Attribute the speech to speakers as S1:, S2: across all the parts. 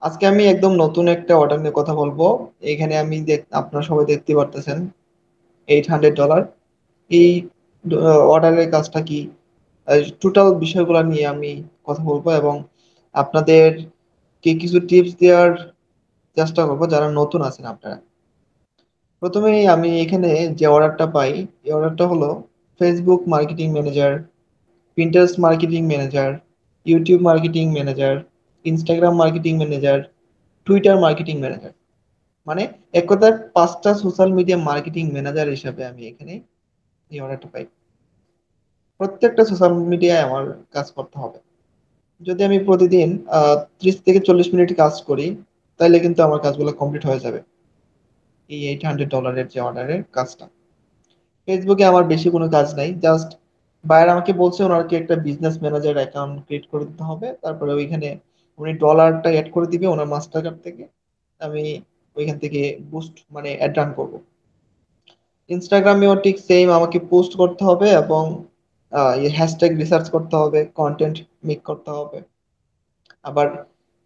S1: আজকে আমি একদম নতুন একটা অর্ডার নিয়ে কথা বলবো। এখানে আপনারা সবাই দেখতে পারতেছেন, $800। এই অর্ডারের কাজটা কি, টোটাল বিষয়গুলো নিয়ে আমি কথা বলবো এবং আপনাদের কিছু টিপস দেওয়ার চেষ্টা করবো যারা নতুন আছেন আপনারা। প্রথমেই আমি এখানে যে অর্ডারটা পাই, এই অর্ডারটা হলো Facebook marketing manager, Pinterest marketing manager, YouTube marketing manager, Instagram marketing manager, Twitter marketing manager. মানে এক কথায় 5টা সোশ্যাল মিডিয়া মার্কেটিং ম্যানেজার হিসাবে আমি এখানে এই অর্ডারটা পাই। প্রত্যেকটা সোশ্যাল মিডিয়ায় আমার কাজ করতে হবে। যদি আমি প্রতিদিন 30 থেকে 40 মিনিট কাজ করি, তাহলে কিন্তু আমার কাজগুলো কমপ্লিট হয়ে যাবে এই $800 যে অর্ডারের কাজটা। ফেসবুকে আমার বেশি কোনো কাজ নাই, জাস্ট বায়ার আমাকে বলছে ওনাকে একটা বিজনেস ম্যানেজার অ্যাকাউন্ট ক্রিয়েট করে দিতে হবে, তারপরে ওইখানে উনি ডলারটা অ্যাড করে দিবে ওনার মাস্টার কার্ড থেকে। আমি ওইখান থেকে বুস্ট মানে অ্যাড রান করবো। ইনস্টাগ্রামেও ঠিক সেম, আমাকে পোস্ট করতে হবে এবং হ্যাশট্যাগ রিসার্চ করতে হবে, কন্টেন্ট মেক করতে হবে। আবার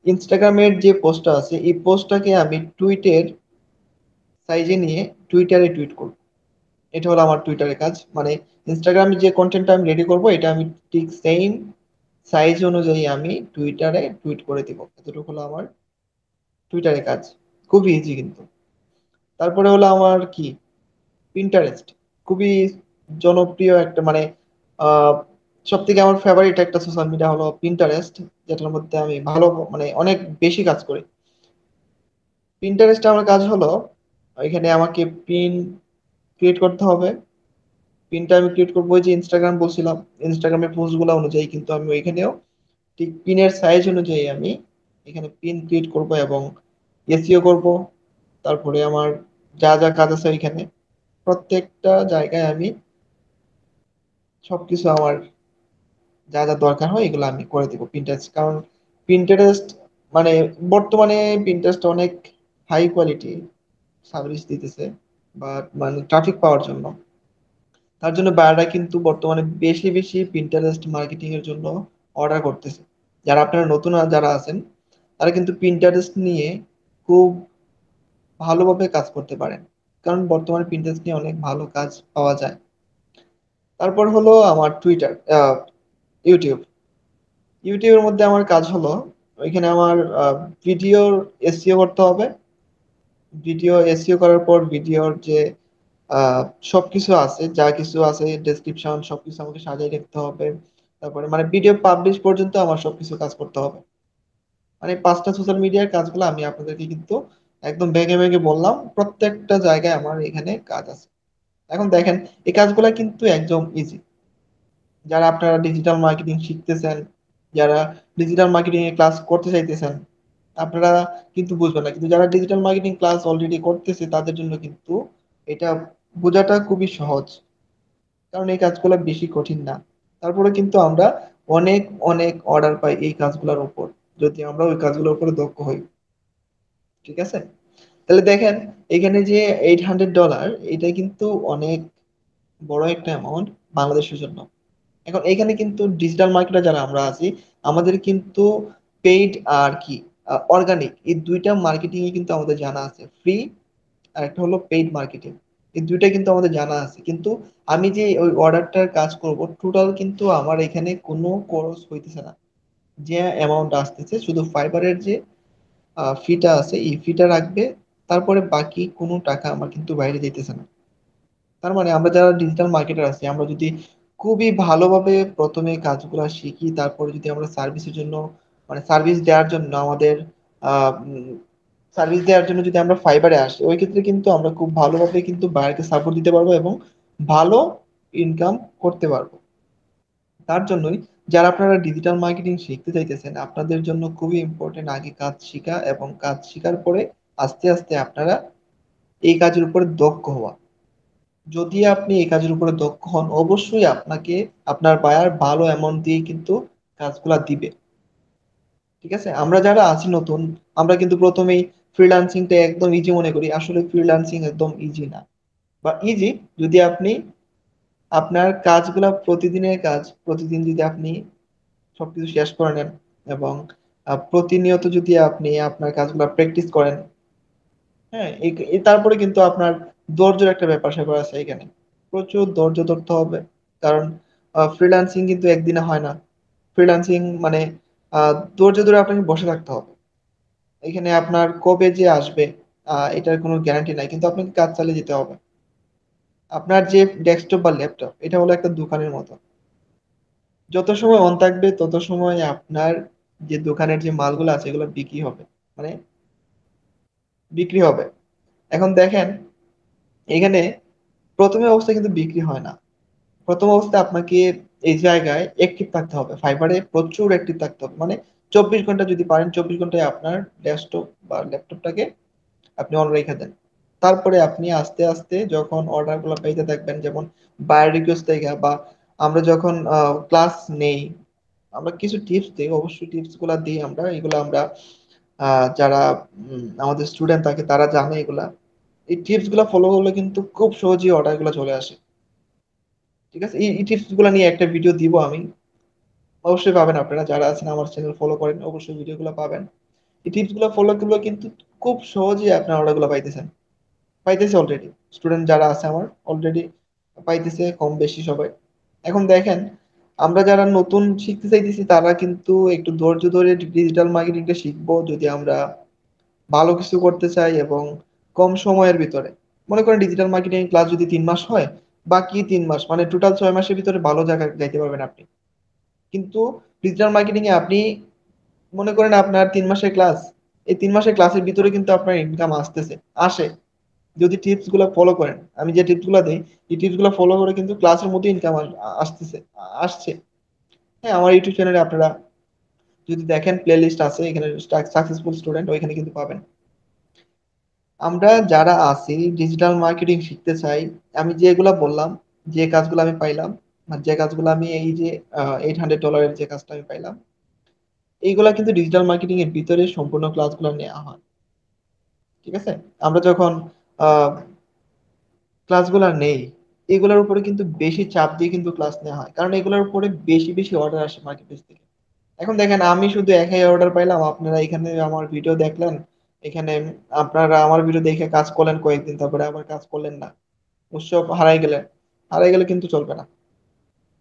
S1: ইনস্টাগ্রামের যে পোস্টটা আছে এই পোস্টটাকে আমি টুইটের সাইজে নিয়ে টুইটারে টুইট করব। এটা হলো আমার টুইটারের কাজ। মানে ইনস্টাগ্রামে যে কন্টেন্টটা আমি রেডি করব এটা আমি ঠিক সেম সাইজ অনুযায়ী আমি টুইটারে টুইট করে দিব। এতটুকু হলো আমার টুইটারের কাজ। খুবই ইজি কিন্তু। তারপরে হলো আমার কি, পিন্টারেস্ট। খুবই জনপ্রিয় একটা মানে সব থেকে আমার ফেভারিট একটা সোশ্যাল মিডিয়া হলো পিন্টারেস্ট, যেটার মধ্যে আমি ভালো মানে অনেক বেশি কাজ করি। পিন্টারেস্টে আমার কাজ হলো এখানে আমাকে পিন ক্রিয়েট করতে হবে। পিনটা আমি ক্রিয়েট করবো ওই যে ইনস্টাগ্রাম বলছিলাম, ইনস্টাগ্রামের পোস্ট গুলো অনুযায়ী কিন্তু আমি ওইখানেও ঠিক পিনের সাইজ অনুযায়ী আমি এখানে পিন ক্রিয়েট করব এবং এসইও করব। তারপরে আমার যা যা কাজ আছে ওইখানে প্রত্যেকটা জায়গায় আমি সবকিছু আমার যা যা দরকার হয় এগুলো আমি করে দিব পিন্টারেস্ট। কারণ পিন্টারেস্ট মানে বর্তমানে পিন্টারেস্ট অনেক হাই কোয়ালিটি সার্ভিস দিতেছে, বা মানে ট্রাফিক পাওয়ার জন্য। তার জন্য বায়াররা কিন্তু বর্তমানে বেশি বেশি পিন্টারেস্ট মার্কেটিং এর জন্য অর্ডার করতেছে। যারা আপনারা নতুন যারা আছেন তারা কিন্তু পিন্টারেস্ট নিয়ে খুব ভালোভাবে কাজ করতে পারেন, কারণ বর্তমানে পিন্টারেস্ট নিয়ে অনেক ভালো কাজ পাওয়া যায়। তারপর হলো আমার টুইটার, ইউটিউব। ইউটিউবের মধ্যে আমার কাজ হলো ওইখানে আমার ভিডিওর এসইও করতে হবে। ভিডিও এসইও করার পর ভিডিওর যে আহ, সবকিছু আছে, যা কিছু আছে ডেসক্রিপশন সবকিছু আমাকে সাজিয়ে রাখতে হবে। তারপরে মানে ভিডিও পাবলিশ পর্যন্ত আমার সবকিছু কাজ করতে হবে। মানে 5টা সোশ্যাল মিডিয়ার কাজগুলো আমি আপনাদেরকে কিন্তু একদম ভেঙে ভেঙে বললাম, প্রত্যেকটা জায়গায় আমার এখানে কাজ আছে। এখন দেখেন, এই কাজগুলো কিন্তু একদম ইজি। যারা আপনারা ডিজিটাল মার্কেটিং শিখতেছেন, যারা ডিজিটাল মার্কেটিং এর ক্লাস করতে চাইতেছেন, আপনারা কিন্তু বুঝবেন না, কিন্তু যারা ডিজিটাল মার্কেটিং ক্লাস অলরেডি করতেছে তাদের জন্য কিন্তু এটা বোঝাটা খুবই সহজ, কারণ এই কাজগুলো বেশি কঠিন না। তারপরে কিন্তু আমরা অনেক অনেক অর্ডার পাই এই কাজগুলোর উপর, যদি আমরা ওই কাজগুলোর উপরে দক্ষ হই। ঠিক আছে, তাহলে দেখেন এখানে যে $800, এটা কিন্তু অনেক বড় একটা অ্যামাউন্ট বাংলাদেশের জন্য। এখন এখানে কিন্তু ডিজিটাল মার্কেটার যারা আমরা আছি, আমাদের কিন্তু পেইড আর কি অর্গানিক, এই দুইটা মার্কেটিং কিন্তু আমাদের জানা আছে। ফ্রি আর একটা হলো পেইড মার্কেটিং, এই দুইটা কিন্তু আমাদের জানা আছে। কিন্তু আমি যে ওই অর্ডারটার কাজ করব টোটাল কিন্তু আমার এখানে কোনো খরচ হইতেছে না। যে অ্যামাউন্ট আসতেছে শুধু ফাইবারের যে ফিটা আছে এই ফিটা রাখবে, তারপরে বাকি কোনো টাকা আমার কিন্তু বাইরে যেতেছে না। তার মানে আমরা যারা ডিজিটাল মার্কেটার আছি, আমরা যদি খুবই ভালোভাবে প্রথমে কাজগুলো শিখি, তারপরে যদি আমরা সার্ভিসের জন্য মানে সার্ভিস দেওয়ার জন্য আমাদের সার্ভিস দেওয়ার জন্য যদি আমরা ফাইবারে আসি, ওই ক্ষেত্রে কিন্তু আমরা খুব ভালোভাবে কিন্তু বায়ারকে সাপোর্ট দিতে পারবো এবং ভালো ইনকাম করতে পারবো। তার জন্যই যারা আপনারা ডিজিটাল মার্কেটিং শিখতে চাইতেছেন, আপনাদের জন্য খুবই ইম্পর্টেন্ট আগে কাজ শিখা, এবং কাজ শিখার পরে আস্তে আস্তে আপনারা এই কাজের উপরে দক্ষ হওয়া। যদি আপনি এই কাজের উপরে দক্ষ হন, অবশ্যই আপনাকে আপনার বায়ার ভালো অ্যামাউন্ট দিয়ে কিন্তু কাজগুলা দিবে। ঠিক আছে, আমরা যারা আছি নতুন, আমরা কিন্তু প্রথমেই ফ্রিল্যান্সিংটা একদম ইজি মনে করি, আসলে ফ্রিল্যান্সিং একদম ইজি না। বা ইজি যদি আপনি আপনার কাজগুলা প্রতিদিনের কাজ প্রতিদিন যদি আপনি সবকিছু শেষ করে নেন এবং প্রতিনিয়ত যদি আপনি আপনার কাজগুলো প্র্যাকটিস করেন, হ্যাঁ, তারপরে কিন্তু আপনার ধৈর্যের একটা ব্যাপার স্যাপার আছে এখানে। প্রচুর ধৈর্য ধরতে হবে। কারণ ফ্রিল্যান্সিং কিন্তু একদিনে হয় না। ফ্রিল্যান্সিং মানে ধৈর্য ধরে আপনাকে বসে থাকতে হবে। এখানে আপনার কবে যে আসবে এটার কোনো গ্যারান্টি নাই, কিন্তু আপনাকে কাজ চালিয়ে যেতে হবে। আপনার যে ডেস্কটপ বা ল্যাপটপ এটা হলো একটা দোকানের মতো। যত সময় অন থাকবে তত সময় আপনার যে দোকানের যে মালগুলো আছে এগুলো বিক্রি হবে, মানে বিক্রি হবে। এখন দেখেন, এখানে প্রথমে অবস্থায় কিন্তু বিক্রি হয় না। প্রথম অবস্থায় আপনাকে এই জায়গায় অ্যাক্টিভ থাকতে হবে, ফাইবারে প্রচুর অ্যাক্টিভ থাকতে হবে। মানে 24 ঘন্টা যদি পারেন, 24 ঘন্টায় আপনার ডেস্কটপ বা ল্যাপটপটাকে আপনি অন রেখে দেন। তারপরে আপনি আস্তে আস্তে যখন অর্ডার গুলো পাইতে থাকবেন, যেমন বায়ার রিকোয়েস্ট থেকে বা আমরা যখন ক্লাস নেই, আমরা কিছু টিপস দিই, অবশ্যই টিপস গুলা দিই আমরা, এগুলো আমরা যারা আমাদের স্টুডেন্ট থাকে তারা জানে এগুলা। এই টিপস গুলা ফলো করলে কিন্তু খুব সহজেই অর্ডার গুলো চলে আসে। ঠিক আছে, এই টিপস গুলা নিয়ে একটা ভিডিও দিব আমি, অবশ্যই পাবেন। আপনারা যারা আছেন আমার চ্যানেল ফলো করেন অবশ্যই ভিডিওগুলো পাবেন। এই টিপস গুলো ফলো করলে কিন্তু খুব সহজেই আপনার অর্ডার গুলো পাইতেছেন, পাইতেছে অলরেডি। স্টুডেন্ট যারা আছে আমার অলরেডি পাইতেছে কম বেশি সবাই। এখন দেখেন, আমরা যারা নতুন শিখতে চাইতেছি তারা কিন্তু একটু ধৈর্য ধরে ডিজিটাল মার্কেটিংটা শিখবো যদি আমরা ভালো কিছু করতে চাই এবং কম সময়ের ভিতরে। মনে করেন ডিজিটাল মার্কেটিং ক্লাস যদি 3 মাস হয়, বাকি 3 মাস মানে টোটাল 6 মাসের ভিতরে ভালো জায়গায় যাইতে পারবেন আপনি। কিন্তু ডিজিটাল মার্কেটিং এ আপনি মনে করেন আপনার 3 মাসের ক্লাস, এই 3 মাসের ক্লাসের ভিতরে কিন্তু আপনার ইনকাম আসতেছে, আসে, যদি টিপস গুলো ফলো করেন। আমি যে টিপস গুলো দিই, এই টিপস গুলো ফলো করে কিন্তু ক্লাসের মধ্যে ইনকাম আসতেছে, আসছে। হ্যাঁ, আমার ইউটিউব চ্যানেলে আপনারা যদি দেখেন প্লে লিস্ট আছে, এখানে সাকসেসফুল স্টুডেন্ট ওইখানে কিন্তু পাবেন। আমরা যারা আছি ডিজিটাল মার্কেটিং শিখতে চাই, আমি যেগুলা বললাম, যে কাজগুলো আমি পাইলাম, যে কাজগুলো আমি এই যে $800 যে কাজটা আমি পাইলাম, এইগুলা কিন্তু ডিজিটাল মার্কেটিং এর ভিতরে সম্পূর্ণ ক্লাসগুলো নেওয়া হয়। ঠিক আছে, আমরা যখন ক্লাসগুলো নেই, এগুলোর উপরে কিন্তু বেশি চাপ দিয়ে কিন্তু ক্লাস নেওয়া হয়, কারণ এগুলোর উপরে বেশি বেশি অর্ডার আসে মার্কেট প্লেস থেকে। এখন দেখেন, আমি শুধু একাই অর্ডার পাইলাম, আপনারা এখানে আমার ভিডিও দেখলেন, এখানে আপনারা আমার ভিডিও দেখে কাজ করলেন কয়েকদিন, তারপরে আবার কাজ করলেন না, উৎসব হারাই গেলেন। হারাই গেলে কিন্তু চলবে না,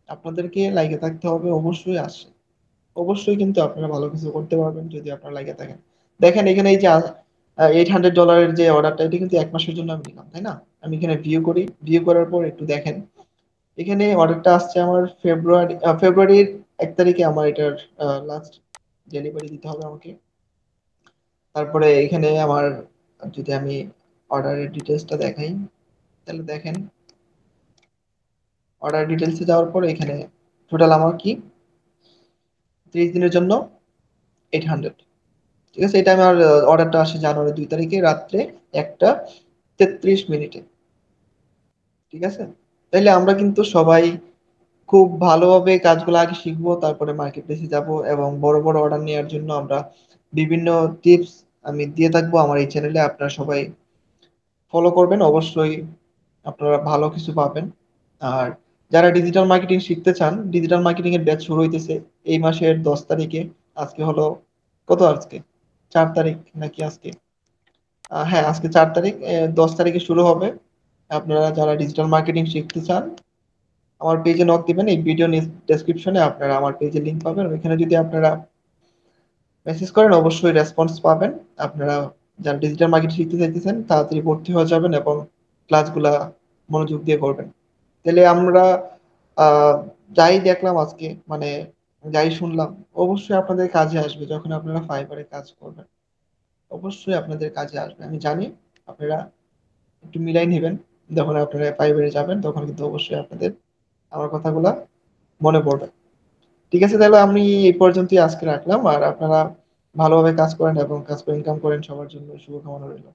S1: আপনাদেরকে লাইকে থাকতে হবে অবশ্যই। আসে অবশ্যই কিন্তু আপনারা ভালো কিছু করতে পারবেন যদি আপনারা লাইকে থাকেন। দেখেন এখানে এই যে $800 যে অর্ডারটা, এটা কিন্তু 1 মাসের জন্য আমি নিলাম, তাই না? আমি এখানে ভিউ করি, ভিউ করার পর একটু দেখেন, এখানে অর্ডারটা আসছে আমার ফেব্রুয়ারির 1 তারিখে। আমার এটার লাস্ট ডেলিভারি দিতে হবে আমাকে। তারপরে এখানে আমার, যদি আমি অর্ডারের ডিটেলসটা দেখাই, তাহলে দেখেন অর্ডার ডিটেলসে যাওয়ার পর এখানে টোটাল আমার কি 30 দিনের জন্য 800। ঠিক আছে, এটা আমার অর্ডারটা আসে জানুয়ারি 2 তারিখে রাত্রে 1টা 33 মিনিটে। ঠিক আছে, তাইলে আমরা কিন্তু সবাই খুব ভালোভাবে কাজগুলো আগে শিখবো, তারপরে মার্কেট প্লেসে যাব এবং বড় বড় অর্ডার নেওয়ার জন্য আমরা বিভিন্ন টিপস আমি দিয়ে থাকবো আমার এই চ্যানেলে। আপনারা সবাই ফলো করবেন অবশ্যই, আপনারা ভালো কিছু পাবেন। আর যারা ডিজিটাল মার্কেটিং শিখতে চান, ডিজিটাল মার্কেটিং এর ব্যাচ শুরু হইতেছে এই মাসের 10 তারিখে। আজকে হলো কত, আজকে 4 তারিখ নাকি আজকে? হ্যাঁ, আজকে 4 তারিখ, 10 তারিখে শুরু হবে। আপনারা যারা ডিজিটাল মার্কেটিং শিখতে চান আমার পেজে নক দিবেন, এই ভিডিও ডেসক্রিপশনে আপনারা আমার পেজে লিংক পাবেন, ওইখানে যদি আপনারা মেসেজ করেন অবশ্যই রেসপন্স পাবেন। আপনারা যারা ডিজিটাল মার্কেটিং শিখতে চাইতেছেন তাড়াতাড়ি ভর্তি হয়ে যাবেন এবং ক্লাসগুলা মনোযোগ দিয়ে করবেন। তাহলে আমরা আহ যাই দেখলাম আজকে, মানে যাই শুনলাম, অবশ্যই আপনাদের কাজে আসবে যখন আপনারা ফাইবারে কাজ করবেন। অবশ্যই আপনাদের কাজে আসবে, আমি জানি। আপনারা একটু মিলাই নেবেন, যখন আপনারা ফাইবারে যাবেন তখন কিন্তু অবশ্যই আপনাদের আমার কথাগুলা মনে পড়বে। ঠিক আছে, তাহলে আমি এই পর্যন্তই আজকে রাখলাম। আর আপনারা ভালোভাবে কাজ করেন এবং কাজ করে ইনকাম করেন, সবার জন্য শুভকামনা রইল।